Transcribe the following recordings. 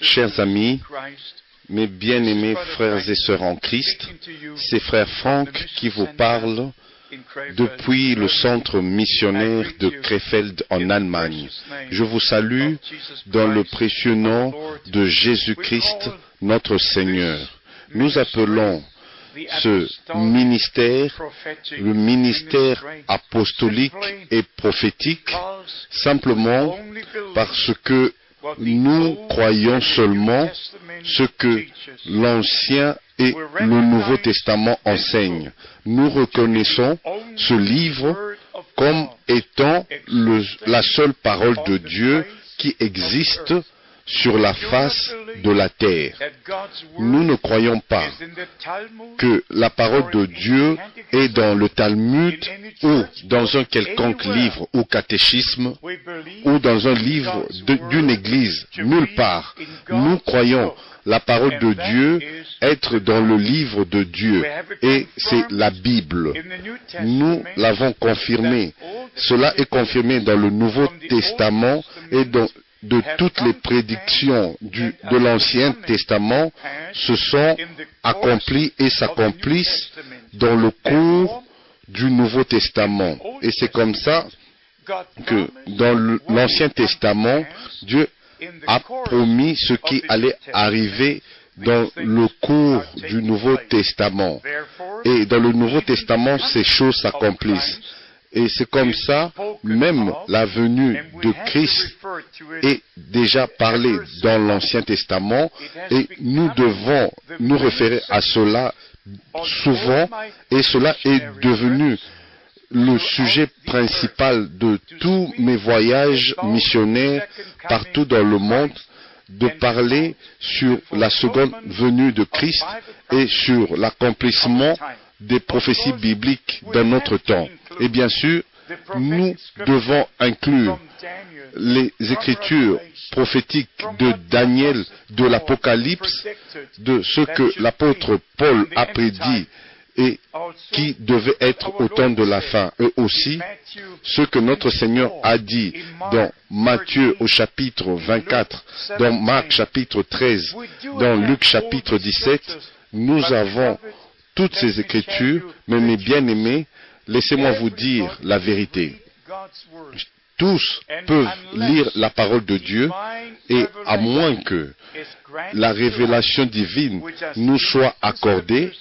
Chers amis, mes bien-aimés frères et sœurs en Christ, c'est frère Franck qui vous parle depuis le centre missionnaire de Krefeld en Allemagne. Je vous salue dans le précieux nom de Jésus-Christ, notre Seigneur. Nous appelons ce ministère, le ministère apostolique et prophétique, simplement parce que nous croyons seulement ce que l'Ancien et le Nouveau Testament enseignent. Nous reconnaissons ce livre comme étant la seule parole de Dieu qui existe sur la face de la terre. Nous ne croyons pas que la parole de Dieu est dans le Talmud ou dans un quelconque livre ou catéchisme ou dans un livre d'une église, nulle part. Nous croyons la parole de Dieu être dans le livre de Dieu, et c'est la Bible. Nous l'avons confirmé. Cela est confirmé dans le Nouveau Testament et de toutes les prédictions de l'Ancien Testament se sont accomplies et s'accomplissent dans le cours du Nouveau Testament. Et c'est comme ça que dans l'Ancien Testament, Dieu a promis ce qui allait arriver dans le cours du Nouveau Testament. Et dans le Nouveau Testament, ces choses s'accomplissent. Et c'est comme ça, même la venue de Christ est déjà parlée dans l'Ancien Testament, et nous devons nous référer à cela souvent, et cela est devenu le sujet principal de tous mes voyages missionnaires partout dans le monde, de parler sur la seconde venue de Christ et sur l'accomplissement des prophéties bibliques dans notre temps. Et bien sûr, nous devons inclure les écritures prophétiques de Daniel, de l'Apocalypse, de ce que l'apôtre Paul a prédit et qui devait être au temps de la fin. Et aussi, ce que notre Seigneur a dit dans Matthieu au chapitre 24, dans Marc chapitre 13, dans Luc chapitre 17, nous avons toutes ces écritures, mais mes bien-aimés, laissez-moi vous dire la vérité. Tous peuvent lire la parole de Dieu, et à moins que la révélation divine nous soit accordée,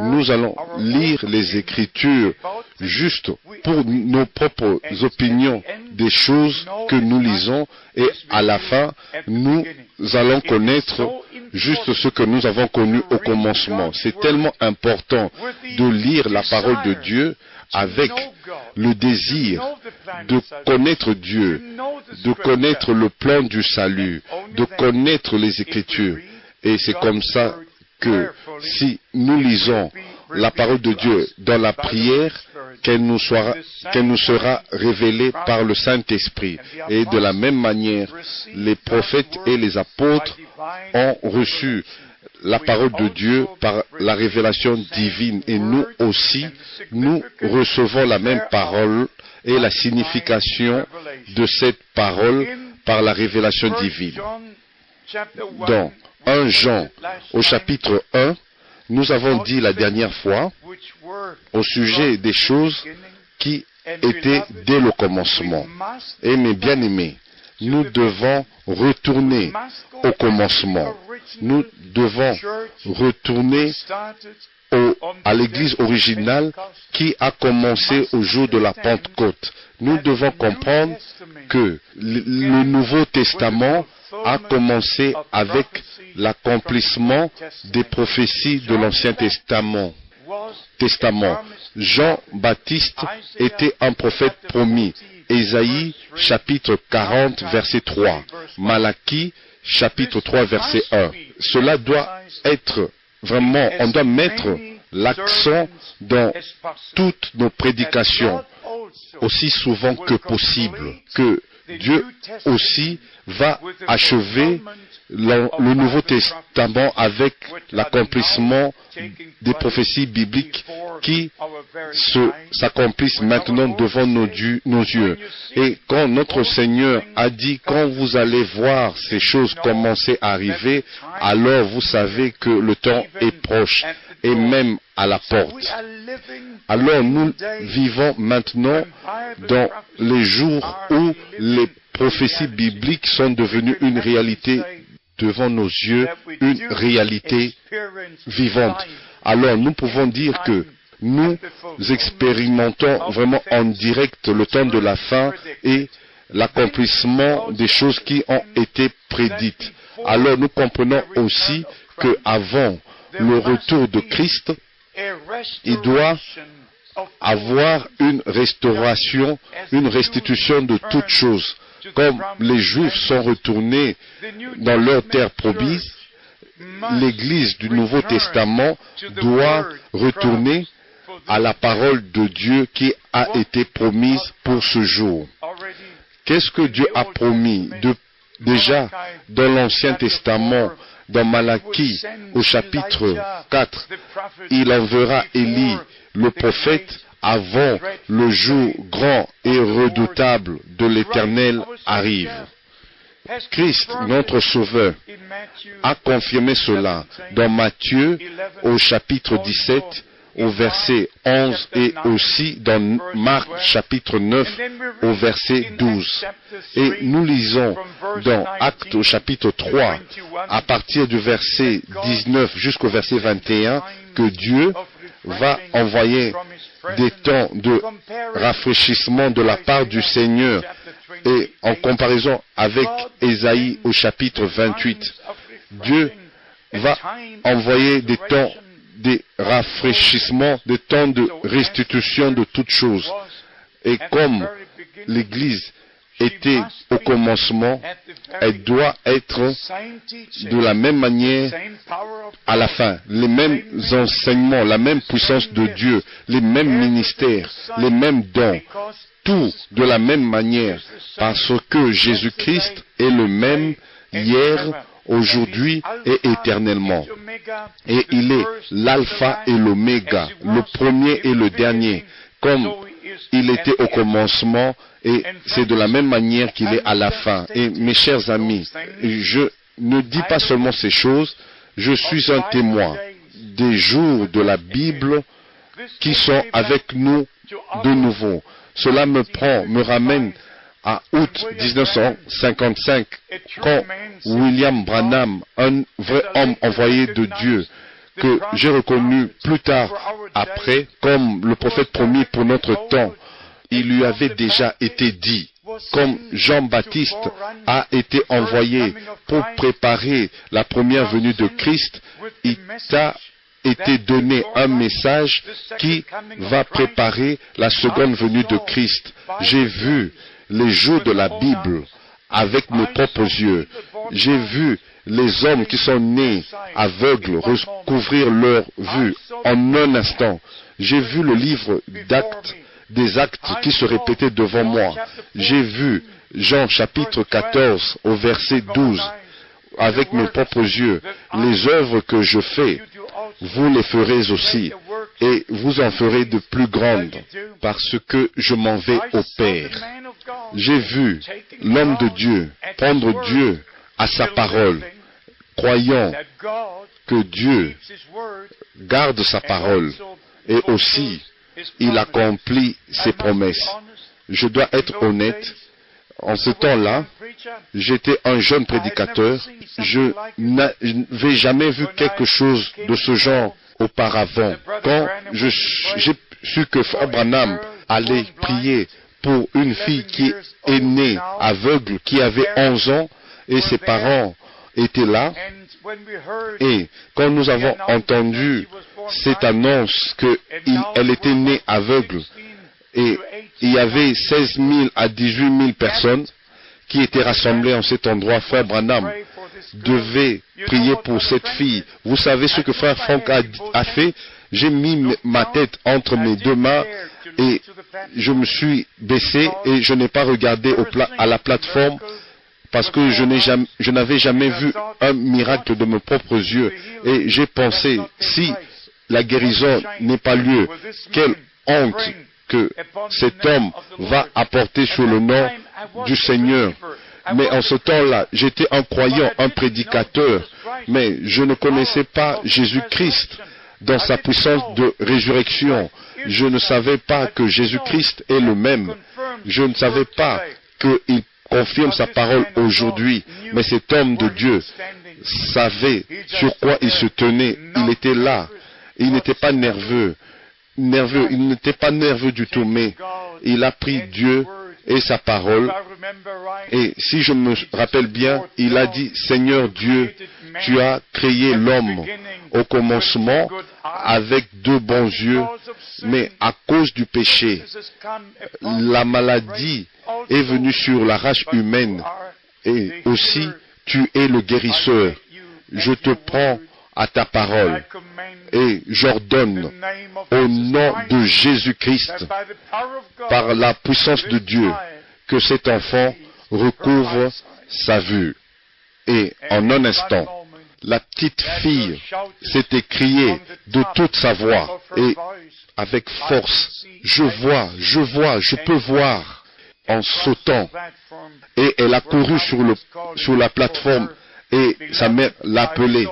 nous allons lire les Écritures juste pour nos propres opinions des choses que nous lisons, et à la fin, nous allons connaître juste ce que nous avons connu au commencement. C'est tellement important de lire la parole de Dieu avec le désir de connaître Dieu, de connaître le plan du salut, de connaître les Écritures. Et c'est comme ça que si nous lisons la parole de Dieu dans la prière, qu'elle nous sera révélée par le Saint-Esprit. Et de la même manière, les prophètes et les apôtres ont reçu la parole de Dieu par la révélation divine. Et nous aussi, nous recevons la même parole et la signification de cette parole par la révélation divine. Dans 1 Jean, au chapitre 1, nous avons dit la dernière fois au sujet des choses qui étaient dès le commencement. Et mes bien-aimés, nous devons retourner au commencement. Nous devons retourner à l'église originale qui a commencé au jour de la Pentecôte. Nous devons comprendre que le Nouveau Testament a commencé avec l'accomplissement des prophéties de l'Ancien Testament. Jean-Baptiste était un prophète promis. Ésaïe, chapitre 40, verset 3. Malachie, chapitre 3, verset 1. Cela doit être vraiment, on doit mettre l'accent dans toutes nos prédications, aussi souvent que possible, que Dieu aussi va achever le Nouveau Testament avec l'accomplissement des prophéties bibliques qui s'accomplissent maintenant devant nos yeux. Et quand notre Seigneur a dit, quand vous allez voir ces choses commencer à arriver, alors vous savez que le temps est proche et même à la porte. Alors nous vivons maintenant dans les jours où les prophéties bibliques sont devenues une réalité devant nos yeux, une réalité vivante. Alors nous pouvons dire que nous expérimentons vraiment en direct le temps de la fin et l'accomplissement des choses qui ont été prédites. Alors nous comprenons aussi qu'avant le retour de Christ, il doit avoir une restauration, une restitution de toutes choses. Comme les Juifs sont retournés dans leur terre promise, l'Église du Nouveau Testament doit retourner à la parole de Dieu qui a été promise pour ce jour. Qu'est-ce que Dieu a promis déjà dans l'Ancien Testament? Dans Malachie, au chapitre 4, il enverra Élie, le prophète, avant le jour grand et redoutable de l'Éternel arrive. Christ, notre Sauveur, a confirmé cela dans Matthieu, au chapitre 17, au verset 11, et aussi dans Marc, chapitre 9, au verset 12. Et nous lisons dans Actes, au chapitre 3, à partir du verset 19 jusqu'au verset 21, que Dieu va envoyer des temps de rafraîchissement de la part du Seigneur. Et en comparaison avec Ésaïe au chapitre 28, Dieu va envoyer des temps de rafraîchissement, des temps de restitution de toutes choses. Et comme l'Église était au commencement, elle doit être de la même manière à la fin. Les mêmes enseignements, la même puissance de Dieu, les mêmes ministères, les mêmes dons, tout de la même manière, parce que Jésus-Christ est le même hier, aujourd'hui et éternellement. Et il est l'alpha et l'oméga, le premier et le dernier, comme il était au commencement, et c'est de la même manière qu'il est à la fin. Et mes chers amis, je ne dis pas seulement ces choses, je suis un témoin des jours de la Bible qui sont avec nous de nouveau. Cela me ramène à août 1955, quand William Branham, un vrai homme envoyé de Dieu, que j'ai reconnu plus tard, après, comme le prophète promis pour notre temps, il lui avait déjà été dit, comme Jean-Baptiste a été envoyé pour préparer la première venue de Christ, il t'a été donné un message qui va préparer la seconde venue de Christ. J'ai vu les jours de la Bible avec mes propres yeux. J'ai vu les hommes qui sont nés aveugles recouvrir leur vue en un instant. J'ai vu le livre des actes qui se répétaient devant moi. J'ai vu Jean chapitre 14 au verset 12 avec mes propres yeux. Les œuvres que je fais, vous les ferez aussi, et vous en ferez de plus grandes, parce que je m'en vais au Père. J'ai vu l'homme de Dieu prendre Dieu à sa parole, croyant que Dieu garde sa parole, et aussi il accomplit ses promesses. Je dois être honnête, en ce temps-là, j'étais un jeune prédicateur. Je n'avais jamais vu quelque chose de ce genre auparavant. Quand j'ai su que Frère Branham allait prier pour une fille qui est née aveugle, qui avait 11 ans, et ses parents étaient là, et quand nous avons entendu cette annonce qu'elle était née aveugle, et il y avait 16 000 à 18 000 personnes qui étaient rassemblées en cet endroit. Frère Branham devait prier pour cette fille. Vous savez ce que Frère Frank a fait? J'ai mis ma tête entre mes deux mains et je me suis baissé et je n'ai pas regardé à la plateforme parce que je n'avais jamais vu un miracle de mes propres yeux. Et j'ai pensé, si la guérison n'est pas lieu, quelle honte que cet homme va apporter sur le nom du Seigneur. Mais en ce temps-là, j'étais un croyant, un prédicateur, mais je ne connaissais pas Jésus-Christ dans sa puissance de résurrection. Je ne savais pas que Jésus-Christ est le même. Je ne savais pas qu'il confirme sa parole aujourd'hui. Mais cet homme de Dieu savait sur quoi il se tenait. Il était là. Il n'était pas nerveux. Il n'était pas nerveux du tout, mais il a pris Dieu et sa parole. Et si je me rappelle bien, il a dit, Seigneur Dieu, tu as créé l'homme au commencement avec deux bons yeux, mais à cause du péché, la maladie est venue sur la race humaine. Et aussi, tu es le guérisseur. Je te prends à ta parole et j'ordonne au nom de Jésus-Christ, par la puissance de Dieu, que cet enfant recouvre sa vue. Et en un instant, la petite fille s'est écriée de toute sa voix et avec force, je peux voir, en sautant. Et elle a couru sur la plateforme et sa mère l'a appelée.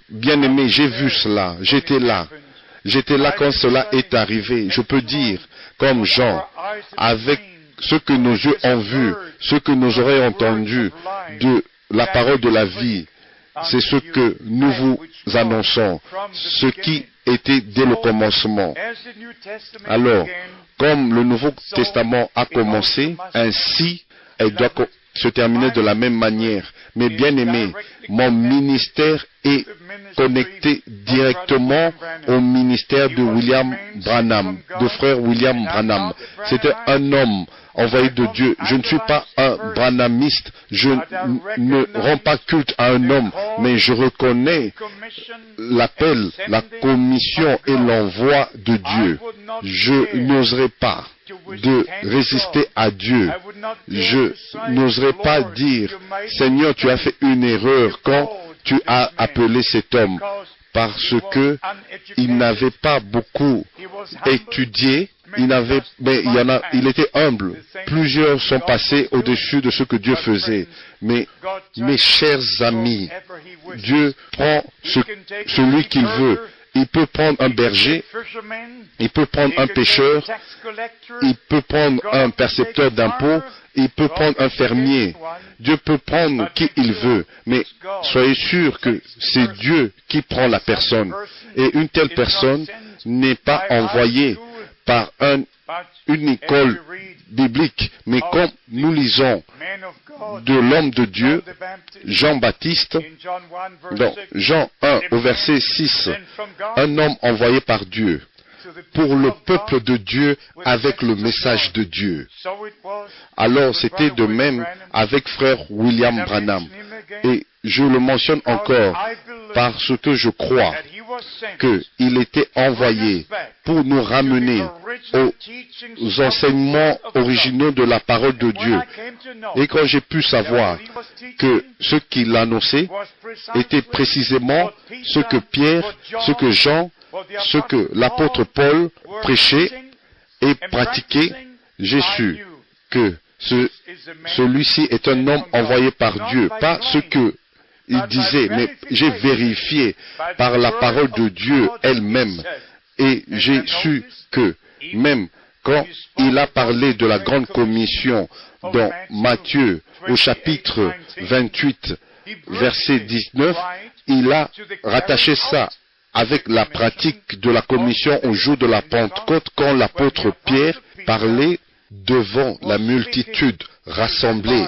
Bien-aimé, j'ai vu cela, j'étais là quand cela est arrivé. Je peux dire, comme Jean, avec ce que nos yeux ont vu, ce que nos oreilles ont entendu de la parole de la vie, c'est ce que nous vous annonçons, ce qui était dès le commencement. Alors, comme le Nouveau Testament a commencé, ainsi, elle doit se terminer de la même manière. Mais bien aimé, mon ministère est connecté directement au ministère de William Branham, de frère William Branham. C'était un homme envoyé de Dieu. Je ne suis pas un branhamiste, je ne rends pas culte à un homme, mais je reconnais l'appel, la commission et l'envoi de Dieu. Je n'oserais pas de résister à Dieu. Je n'oserais pas dire, Seigneur, tu as fait une erreur quand tu as appelé cet homme, parce que il n'avait pas beaucoup étudié, il était humble. Plusieurs sont passés au-dessus de ce que Dieu faisait. Mais, mes chers amis, Dieu prend celui qu'il veut. Il peut prendre un berger, il peut prendre un pêcheur, il peut prendre un percepteur d'impôts, il peut prendre un fermier. Dieu peut prendre qui il veut, mais soyez sûr que c'est Dieu qui prend la personne. Et une telle personne n'est pas envoyée par une école biblique, mais comme nous lisons de l'homme de Dieu, Jean-Baptiste, dans Jean 1 au verset 6, un homme envoyé par Dieu pour le peuple de Dieu avec le message de Dieu. Alors c'était de même avec frère William Branham. Et je le mentionne encore parce que je crois qu'il était envoyé pour nous ramener aux enseignements originaux de la parole de Dieu. Et quand j'ai pu savoir que ce qu'il annonçait était précisément ce que Pierre, ce que Jean, ce que l'apôtre Paul prêchait et pratiquait, j'ai su que celui-ci est un homme envoyé par Dieu, pas ce que il disait, mais j'ai vérifié par la parole de Dieu elle-même, et j'ai su que même quand il a parlé de la grande commission dans Matthieu au chapitre 28, verset 19, il a rattaché ça avec la pratique de la commission au jour de la Pentecôte, quand l'apôtre Pierre parlait devant la multitude rassemblée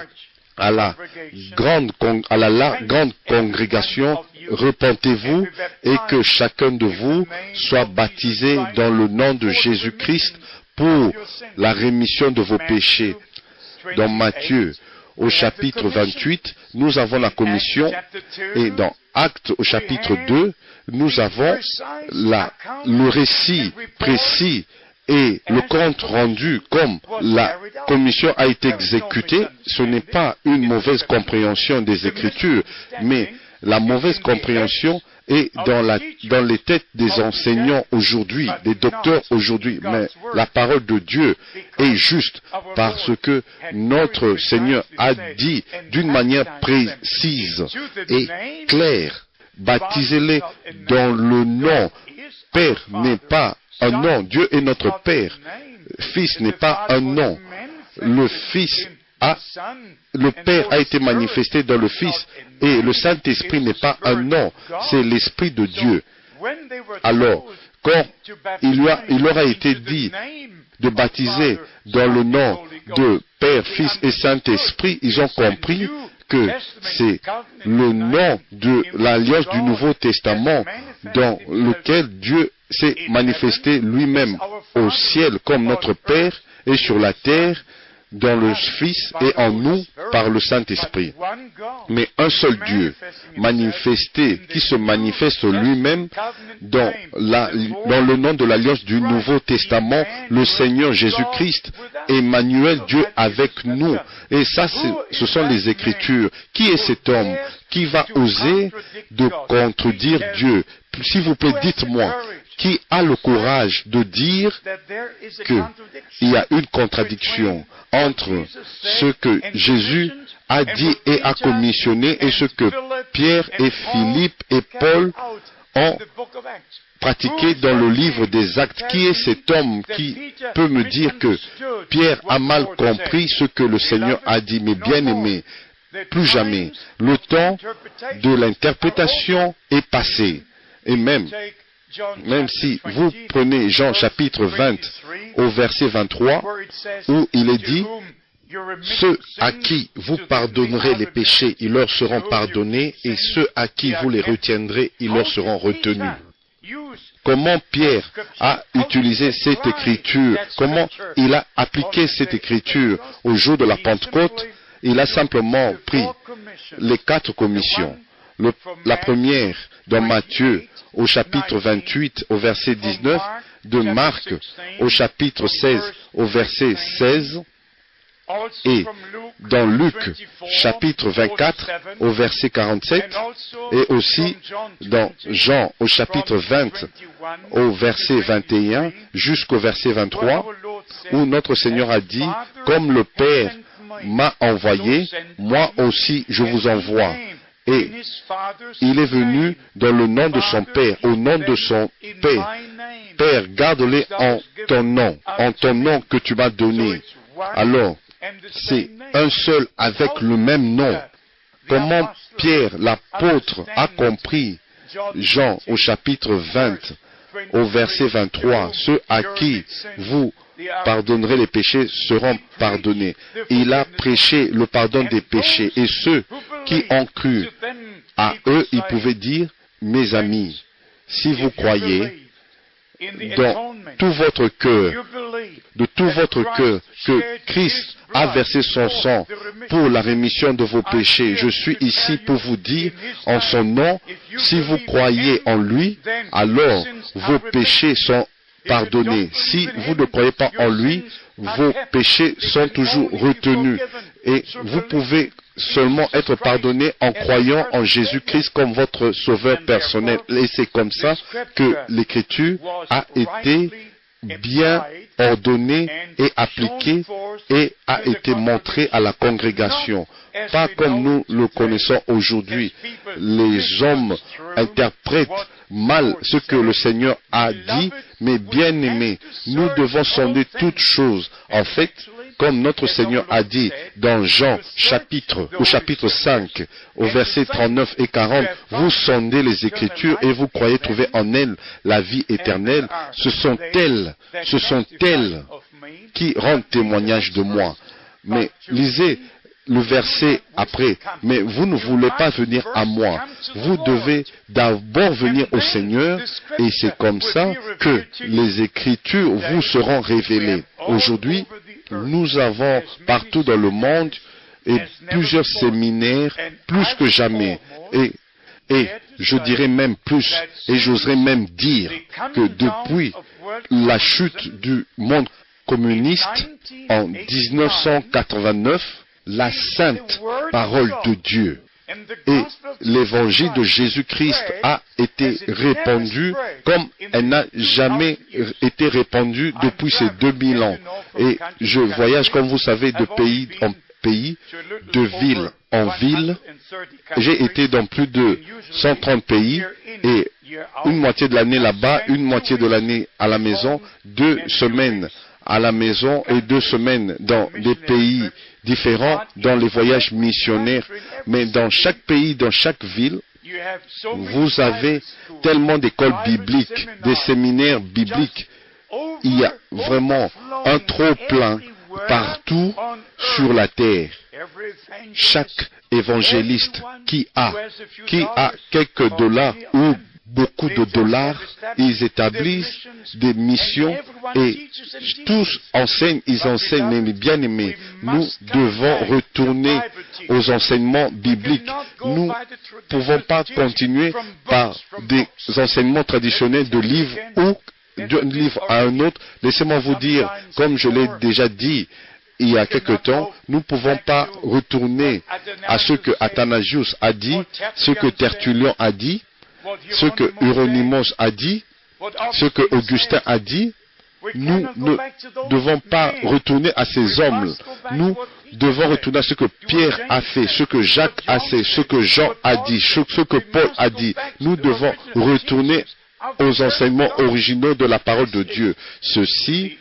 à la grande congrégation, repentez-vous et que chacun de vous soit baptisé dans le nom de Jésus-Christ pour la rémission de vos péchés. Dans Matthieu, au chapitre 28, nous avons la commission, et dans Actes, au chapitre 2, nous avons le récit précis Et le compte rendu, comme la commission a été exécutée, ce n'est pas une mauvaise compréhension des Écritures, mais la mauvaise compréhension est dans les têtes des enseignants aujourd'hui, des docteurs aujourd'hui. Mais la parole de Dieu est juste parce que notre Seigneur a dit d'une manière précise et claire, baptisez-les dans le nom. Père n'est pas un nom. Dieu est notre Père. Fils n'est pas un nom. Le Père a été manifesté dans le Fils et le Saint-Esprit n'est pas un nom. C'est l'Esprit de Dieu. Alors, quand il leur a été dit de baptiser dans le nom de Père, Fils et Saint-Esprit, ils ont compris que c'est le nom de l'alliance du Nouveau Testament dans lequel Dieu s'est manifesté lui-même au ciel comme notre Père et sur la terre dans le Fils et en nous par le Saint-Esprit. Mais un seul Dieu manifesté, qui se manifeste lui-même dans le nom de l'alliance du Nouveau Testament, le Seigneur Jésus-Christ, Emmanuel, Dieu avec nous. Et ça, ce sont les Écritures. Qui est cet homme qui va oser de contredire Dieu? S'il vous plaît, dites-moi, qui a le courage de dire qu'il y a une contradiction entre ce que Jésus a dit et a commissionné et ce que Pierre et Philippe et Paul ont pratiqué dans le livre des Actes? Qui est cet homme qui peut me dire que Pierre a mal compris ce que le Seigneur a dit? Mais bien aimé, plus jamais. Le temps de l'interprétation est passé. Et même si vous prenez Jean chapitre 20 au verset 23, où il est dit, ceux à qui vous pardonnerez les péchés, ils leur seront pardonnés, et ceux à qui vous les retiendrez, ils leur seront retenus. Comment Pierre a utilisé cette écriture? Comment il a appliqué cette écriture au jour de la Pentecôte? Il a simplement pris les 4 commissions. La première dans Matthieu au chapitre 28 au verset 19, de Marc au chapitre 16 au verset 16, et dans Luc chapitre 24 au verset 47, et aussi dans Jean au chapitre 20 au verset 21 jusqu'au verset 23, où notre Seigneur a dit, comme le Père m'a envoyé, moi aussi je vous envoie. Et il est venu dans le nom de son Père, au nom de son Père. Père, garde-les en ton nom que tu m'as donné. Alors, c'est un seul avec le même nom. Comment Pierre, l'apôtre, a compris Jean au chapitre 20, au verset 23, ceux à qui vous pardonnerez les péchés seront pardonnés. Il a prêché le pardon des péchés et ceux qui ont cru, à eux, il pouvait dire, mes amis, si vous croyez dans tout votre cœur, de tout votre cœur, que Christ a versé son sang pour la rémission de vos péchés, je suis ici pour vous dire, en son nom, si vous croyez en lui, alors vos péchés sont pardonnés. Si vous ne croyez pas en lui, vos péchés sont toujours retenus. Et vous pouvez seulement être pardonné en croyant en Jésus-Christ comme votre sauveur personnel. Et c'est comme ça que l'Écriture a été bien ordonnée et appliquée et a été montrée à la congrégation. Pas comme nous le connaissons aujourd'hui. Les hommes interprètent mal ce que le Seigneur a dit, mais bien aimé, nous devons sonder toutes choses. En fait, comme notre Seigneur a dit dans Jean au chapitre 5, au verset 39 et 40, vous sondez les Écritures et vous croyez trouver en elles la vie éternelle. Ce sont elles qui rendent témoignage de moi. Mais lisez le verset après, mais vous ne voulez pas venir à moi. Vous devez d'abord venir au Seigneur et c'est comme ça que les Écritures vous seront révélées. Aujourd'hui, nous avons partout dans le monde et plusieurs séminaires plus que jamais. Et Je dirais même plus, et j'oserais même dire que depuis la chute du monde communiste en 1989, la sainte parole de Dieu et l'évangile de Jésus-Christ a été répandu comme elle n'a jamais été répandue depuis ces 2000 ans. Et je voyage, comme vous savez, de pays en pays, de ville en ville. J'ai été dans plus de 130 pays et une moitié de l'année là-bas, une moitié de l'année à la maison, 2 semaines à la maison et 2 semaines dans des pays différents, dans les voyages missionnaires. Mais dans chaque pays, dans chaque ville, vous avez tellement d'écoles bibliques, des séminaires bibliques. Il y a vraiment un trop-plein partout sur la terre. Chaque évangéliste qui a quelques dollars ou beaucoup de dollars, ils établissent des missions et tous enseignent, ils enseignent. Mais bien aimés, nous devons retourner aux enseignements bibliques. Nous ne pouvons pas continuer par des enseignements traditionnels de livres ou d'un livre à un autre. Laissez-moi vous dire, comme je l'ai déjà dit il y a quelque temps, nous ne pouvons pas retourner à ce que Athanasius a dit, ce que Tertullian a dit, ce que Hieronymus a dit, ce que Augustin a dit. Nous ne devons pas retourner à ces hommes. Nous devons retourner à ce que Pierre a fait, ce que Jacques a fait, ce que Jean a dit, ce que Paul a dit. Nous devons retourner aux enseignements originaux de la parole de Dieu. Ceci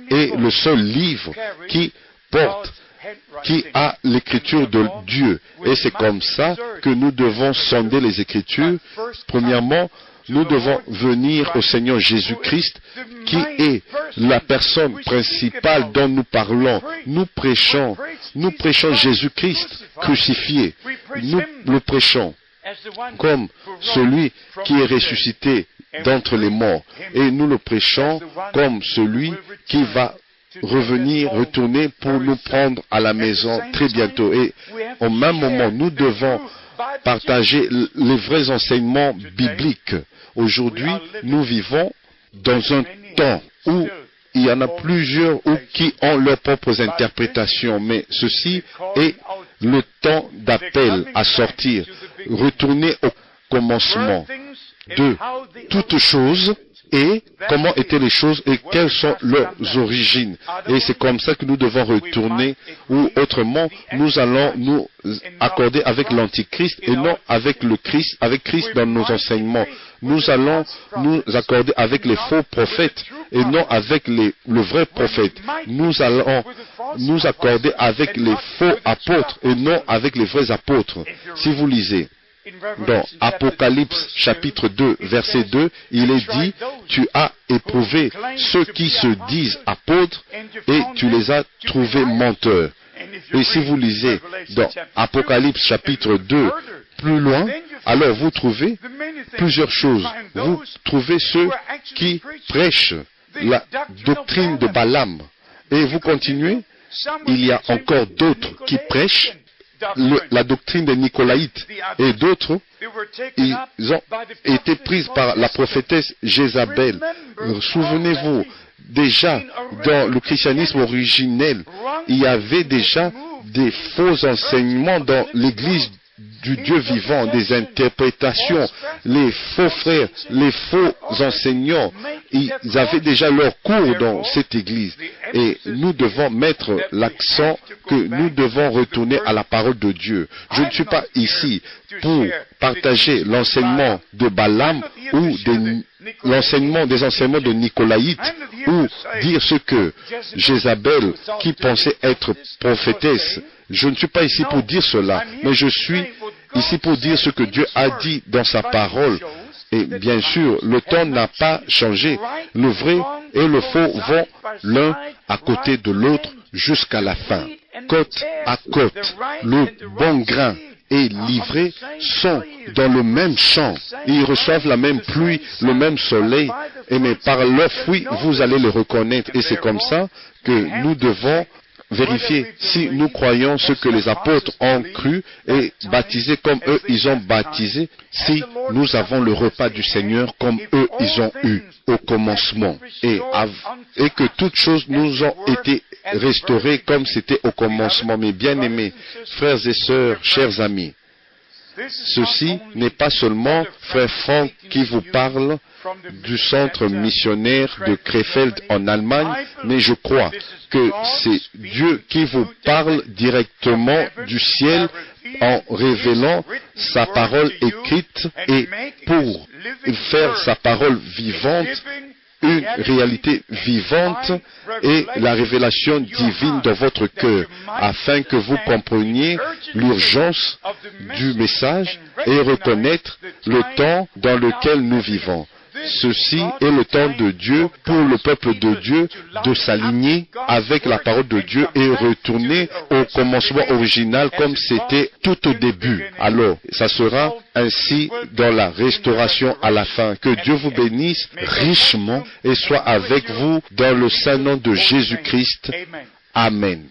est le seul livre qui porte, qui a l'écriture de Dieu. Et c'est comme ça que nous devons sonder les Écritures. Premièrement, nous devons venir au Seigneur Jésus-Christ, qui est la personne principale dont nous parlons. Nous prêchons Jésus-Christ crucifié. Nous le prêchons comme celui qui est ressuscité d'entre les morts. Et nous le prêchons comme celui qui va retourner pour nous prendre à la maison très bientôt. Et au même moment, nous devons partager les vrais enseignements bibliques. Aujourd'hui, nous vivons dans un temps où il y en a plusieurs qui ont leurs propres interprétations, mais ceci est le temps d'appel à sortir, retourner au commencement de toutes choses et comment étaient les choses et quelles sont leurs origines. Et c'est comme ça que nous devons retourner, ou autrement, nous allons nous accorder avec l'Antichrist et non avec le Christ, avec Christ dans nos enseignements. Nous allons nous accorder avec les faux prophètes et non avec le vrai prophète. Nous allons nous accorder avec les faux apôtres et non avec les vrais apôtres. Si vous lisez dans Apocalypse chapitre 2, verset 2, il est dit, tu as éprouvé ceux qui se disent apôtres et tu les as trouvés menteurs. Et si vous lisez dans Apocalypse chapitre 2, plus loin, alors vous trouvez plusieurs choses. Vous trouvez ceux qui prêchent la doctrine de Balaam. Et vous continuez, il y a encore d'autres qui prêchent la doctrine des Nicolaïtes. Et d'autres, ils ont été pris par la prophétesse Jézabel. Souvenez-vous, déjà, dans le christianisme originel, il y avait déjà des faux enseignements dans l'Église du Dieu vivant, des interprétations. Les faux frères, les faux enseignants, ils avaient déjà leur cours dans cette Église. Et nous devons mettre l'accent que nous devons retourner à la parole de Dieu. Je ne suis pas ici pour partager l'enseignement de Balaam ou des enseignements de Nicolaïtes ou dire ce que Jézabel, qui pensait être prophétesse. Je ne suis pas ici pour dire cela, mais je suis ici pour dire ce que Dieu a dit dans sa parole. Et bien sûr, le temps n'a pas changé. Le vrai et le faux vont l'un à côté de l'autre jusqu'à la fin. Côte à côte, le bon grain et l'ivraie sont dans le même champ. Ils reçoivent la même pluie, le même soleil, mais par leurs fruits, vous allez les reconnaître. Et c'est comme ça que nous devons vérifier si nous croyons ce que les apôtres ont cru et baptisé comme eux ils ont baptisé, si nous avons le repas du Seigneur comme eux ils ont eu au commencement, et que toutes choses nous ont été restaurées comme c'était au commencement. Mes bien-aimés, frères et sœurs, chers amis, ceci n'est pas seulement Frère Franck qui vous parle du centre missionnaire de Krefeld en Allemagne, mais je crois que c'est Dieu qui vous parle directement du ciel en révélant sa parole écrite et pour faire sa parole vivante, une réalité vivante et la révélation divine dans votre cœur, afin que vous compreniez l'urgence du message et reconnaître le temps dans lequel nous vivons. Ceci est le temps de Dieu pour le peuple de Dieu de s'aligner avec la parole de Dieu et retourner au commencement original comme c'était tout au début. Alors, ça sera ainsi dans la restauration à la fin. Que Dieu vous bénisse richement et soit avec vous dans le saint nom de Jésus-Christ. Amen.